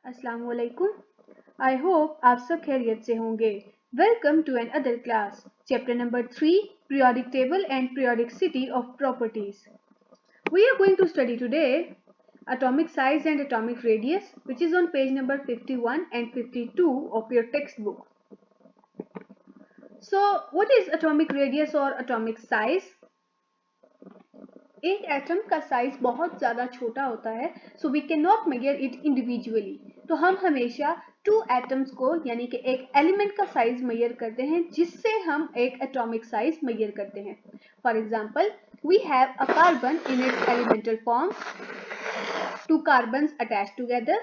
अस्सलाम वालेकुम। I hope आप सब खैरियत से होंगे। Welcome to another class, chapter number 3, periodic table and periodicity of properties. We are going to study today atomic size and atomic radius, which is on page number 51 and 52 of your textbook. So, what is atomic radius or atomic size? एक atom का size बहुत ज्यादा छोटा होता है, so we can not measure it individually. तो हम हमेशा टू एटम्स को यानी कि एक एलिमेंट का साइज मेजर करते हैं, जिससे हम एक एटॉमिक साइज मेजर करते हैं। For example, we have a carbon in its elemental form, two carbons attached together.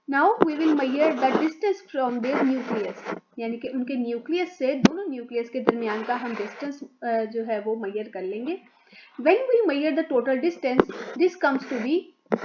Now we will measure the distance from their nucleus, यानी कि उनके न्यूक्लियस से दोनों न्यूक्लियस के दरमियान का हम डिस्टेंस जो है वो मेजर कर लेंगे। When we measure the total distance, this comes to be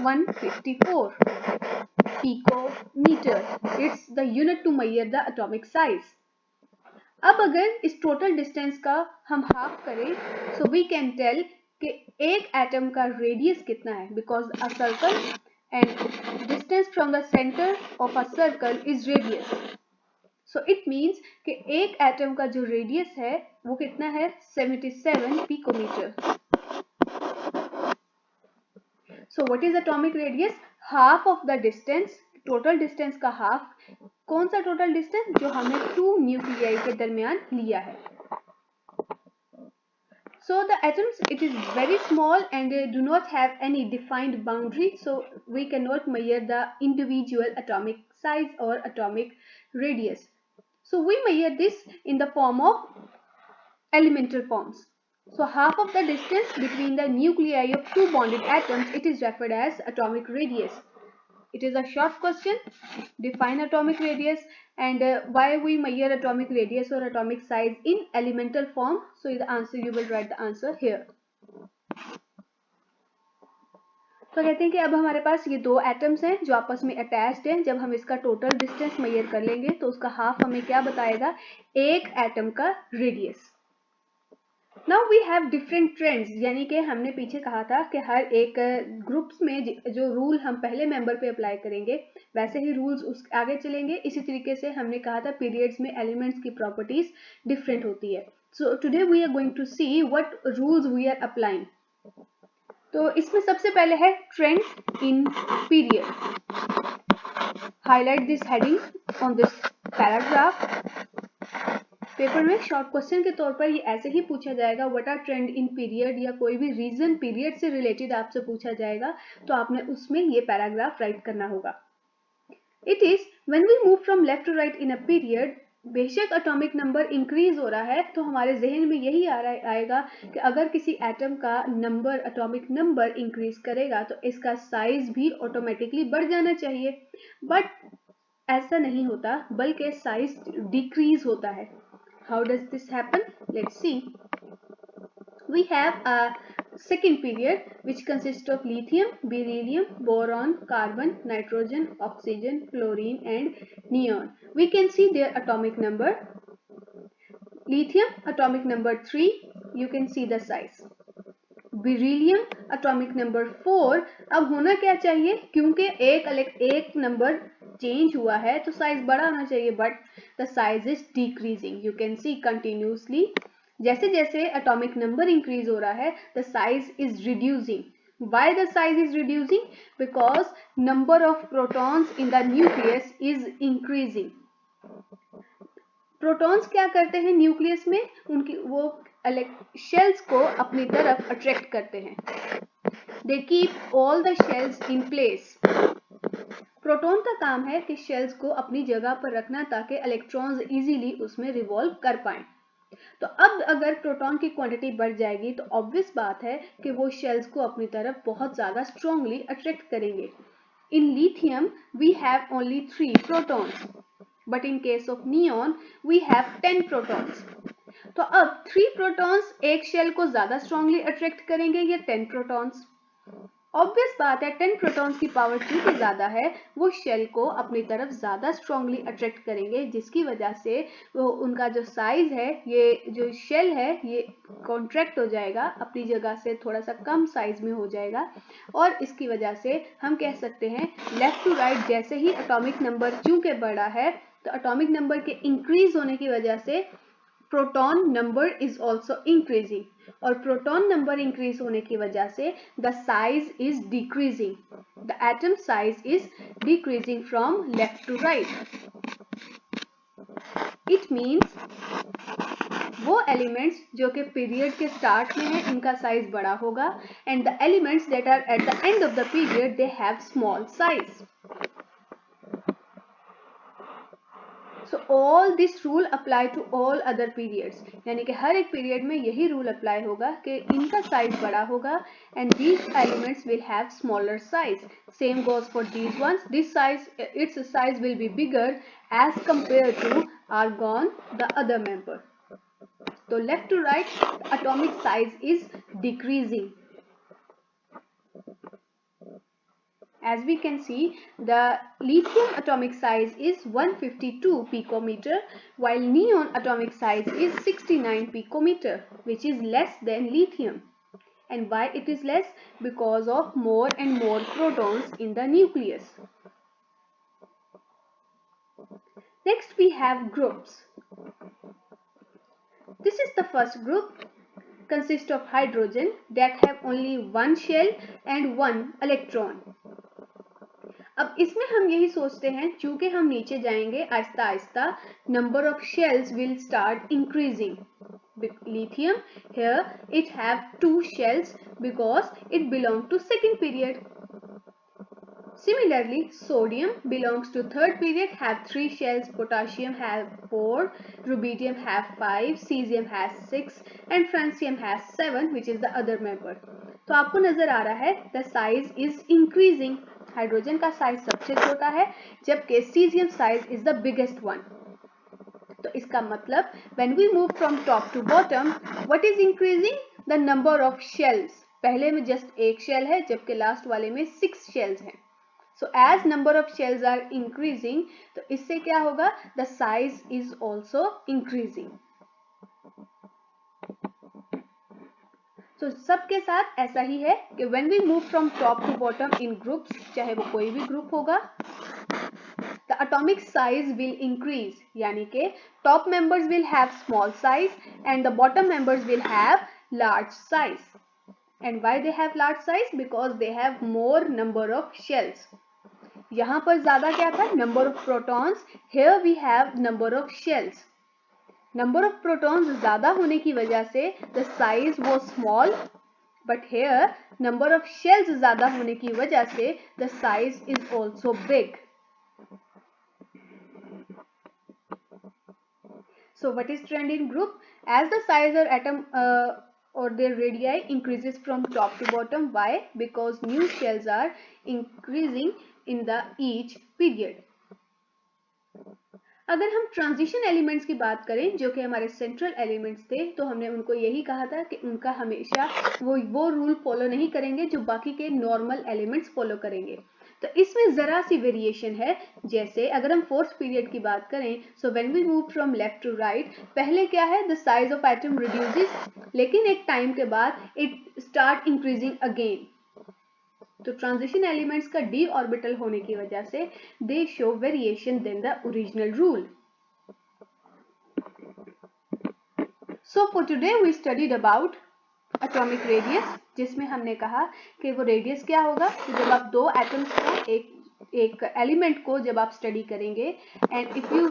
154 picometer. It's the unit to measure the atomic size. अब अगर इस total distance का हम half करें, so we can tell कि एक atom का radius कितना है, because a circle and distance from the center of a circle is radius. So it means कि एक atom का जो radius है वो कितना है 77 picometer. So what is atomic radius? Half of the distance, total distance का half. कौन सा total distance? जो हमने two nuclei के दरमियान लिया है. So the atoms, it is very small and they do not have any defined boundary, so we cannot measure the individual atomic size or atomic radius. So we measure this in the form of elemental forms. So half of the distance between the nuclei of two bonded atoms, it is referred as atomic radius. It is a short question. Define atomic radius and why we measure atomic radius or atomic size in elemental form. So the answer, you will write the answer here. तो कहते हैं कि अब हमारे पास ये दो atoms हैं जो आपस में अटैच्ड हैं। जब हम इसका टोटल डिस्टेंस मेजर कर लेंगे तो उसका हाफ हमें क्या बताएगा? एक एटम का radius. Now we have different trends, यानी कि हमने पीछे कहा था कि हर एक ग्रुप्स में जो रूल हम पहले मेंबर पे अप्लाई करेंगे वैसे ही रूल्स उस आगे चलेंगे। इसी तरीके से हमने कहा था पीरियड्स में एलिमेंट्स की प्रॉपर्टीज डिफरेंट होती है। So today we are going to see what rules we are applying. तो इसमें सबसे पहले है trends in period. Highlight this heading on this paragraph. Paper में शॉर्ट क्वेश्चन के तौर पर ये ऐसे ही पूछा जाएगा, what are trend in period, या कोई भी रीजन पीरियड से रिलेटेड आपसे पूछा जाएगा तो आपने उसमें ये पैराग्राफ राइट करना होगा। It is when we move from left to right in a period, बेशक एटॉमिक नंबर इंक्रीज हो रहा है तो हमारे जहन में यही आएगा कि अगर किसी एटम का नंबर, एटॉमिक नंबर इंक्रीज करेगा तो इसका साइज भी ऑटोमेटिकली बढ़ जाना चाहिए, बट ऐसा नहीं होता, बल्कि साइज डिक्रीज होता है। How does this happen? Let's see. We have a second period which consists of lithium, beryllium, boron, carbon, nitrogen, oxygen, fluorine and neon. We can see their atomic number. Lithium, atomic number 3. You can see the size. Beryllium, atomic number 4. अब होना क्या चाहिए? क्योंकि एक number change हुआ है तो size बड़ा होना चाहिए, but the size is decreasing. You can see continuously जैसे जैसे एटॉमिक नंबर इंक्रीज हो रहा है the size is reducing. Why the size is reducing? Because number of protons in the nucleus is increasing. Protons क्या करते हैं nucleus में? उनकी वो शेल्स को अपनी तरफ अट्रैक्ट करते हैं। They keep all the shells in place. Proton का काम है कि शेल्स को अपनी जगह पर रखना ताकि इलेक्ट्रॉन्स इजीली उसमें रिवॉल्व कर पाएं। तो अब अगर प्रोटॉन की क्वांटिटी बढ़ जाएगी तो ऑब्वियस बात है कि वो शेल्स को अपनी तरफ बहुत ज्यादा स्ट्रांगली अट्रैक्ट करेंगे। In lithium we have only 3 protons, but in case of neon we have 10 protons. तो अब 3 प्रोटॉन्स एक शेल को ज्यादा स्ट्रांगली अट्रैक्ट करेंगे या 10 प्रोटॉन्स? ऑब्वियस बात है 10 प्रोटॉन्स की पावर चूंकि ज़्यादा है वो शेल को अपनी तरफ ज़्यादा स्ट्रांगली अट्रैक्ट करेंगे, जिसकी वजह से वो उनका जो साइज है, ये जो शेल है ये कॉन्ट्रैक्ट हो जाएगा, अपनी जगह से थोड़ा सा कम साइज में हो जाएगा। और इसकी वजह से हम कह सकते हैं लेफ्ट टू राइट जैसे ही एटॉमिक नंबर चूंकि बढ़ा है तो एटॉमिक नंबर के इंक्रीज होने की वजह से proton number is also increasing, और प्रोटॉन नंबर इंक्रीज होने की वजह से the size is decreasing, the atom size is decreasing from left to right. It means वो एलिमेंट्स जो कि पीरियड के स्टार्ट में है इनका साइज बड़ा होगा, and the elements that are at the end of the period they have small size. So all this rule apply to all other periods, यानी कि हर एक पीरियड में यही रूल अप्लाई होगा कि इनका साइज बड़ा होगा and these elements will have smaller size. Same goes for these ones. This size, its size will be bigger as compared to argon, the other member. So left to right, the atomic size is decreasing. As we can see, the lithium atomic size is 152 picometer, while neon atomic size is 69 picometer, which is less than lithium. And why it is less? Because of more and more protons in the nucleus. Next we have groups. This is the first group, consists of hydrogen that have only one shell and one electron. अब इसमें हम यही सोचते हैं चूंकि हम नीचे जाएंगे Aahista Aahista number of shells will start increasing. Lithium here it have 2 shells because it belong to second period. Similarly, sodium belongs to third period, have 3 shells, potassium have 4, rubidium have 5, cesium has 6 and francium has 7, which is the other member. तो आपको नजर आ रहा है the size is increasing. Hydrogen का size सबसे छोटा है जबकि caesium size is the biggest one. तो इसका मतलब when we move from top to bottom, what is increasing? The number of shells. पहले में जस्ट एक शेल है जबकि लास्ट वाले में 6 शेल्स हैं. So as number of shells are increasing, तो इससे क्या होगा? The size is also increasing. तो सबके साथ ऐसा ही है कि when we move from top to bottom in groups, चाहे वो कोई भी ग्रुप होगा, the atomic size will increase, यानी कि top members will have small size and the bottom members will have large size. And why they have large size? Because they have more number of shells. यहाँ पर ज्यादा क्या था? Number of protons. Here we have number of shells. Number of protons ज्यादा होने की वजह से द साइज वो small, but here number of shells ज्यादा होने की वजह से the size is also big. So what is trend in group? As the size of atom or their radii increases from top to bottom. Why? Because new shells are increasing in the each period. अगर हम transition elements की बात करें जो कि हमारे central elements थे, तो हमने उनको यही कहा था कि उनका हमेशा वो रूल फॉलो नहीं करेंगे जो बाकी के नॉर्मल एलिमेंट्स फॉलो करेंगे. तो इसमें जरा सी वेरिएशन है. जैसे अगर हम फोर्थ पीरियड की बात करें, so when we move from left to right, पहले क्या है? The size of atom reduces, लेकिन एक टाइम के बाद इट स्टार्ट इंक्रीजिंग अगेन. तो ट्रांजिशन एलिमेंट्स का डी ऑर्बिटल होने की वजह से they show variation then the original rule. So for today we studied about atomic radius, जिसमें हमने कहा कि वो रेडियस क्या होगा कि जब आप दो एटम्स को एक एलिमेंट को जब आप स्टडी करेंगे and if you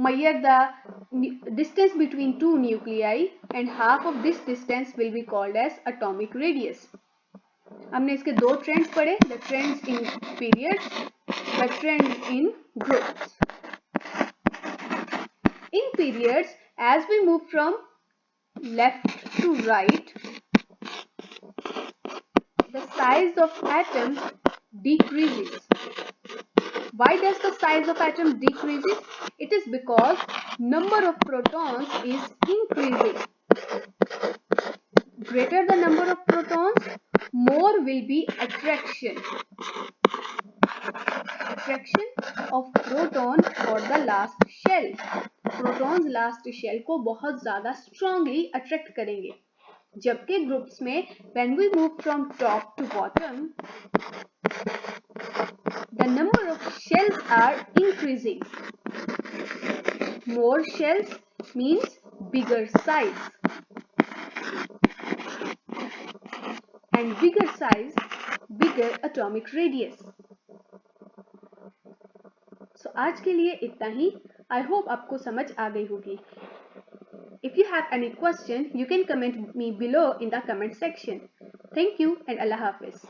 measure the distance between two nuclei and half of this distance will be called as atomic radius. हमने इसके दो ट्रेंड्स पढ़े, the trends in periods, the trends in groups. In periods, as we move from left to right, the size of atoms decreases. Why does the size of atom decreases? It is because number of protons is increasing. greater the number of protons, more will be attraction of proton for the last shell. Protons last shell को बहुत ज्यादा strongly attract करेंगे, जबकि groups में when we move from top to bottom the number of shells are increasing. More shells means bigger size, and bigger size, bigger atomic radius. So आज के लिए इतना ही. I hope आपको समझ आ गई होगी. If you have any question, you can comment me below in the comment section. Thank you and Allah Hafiz.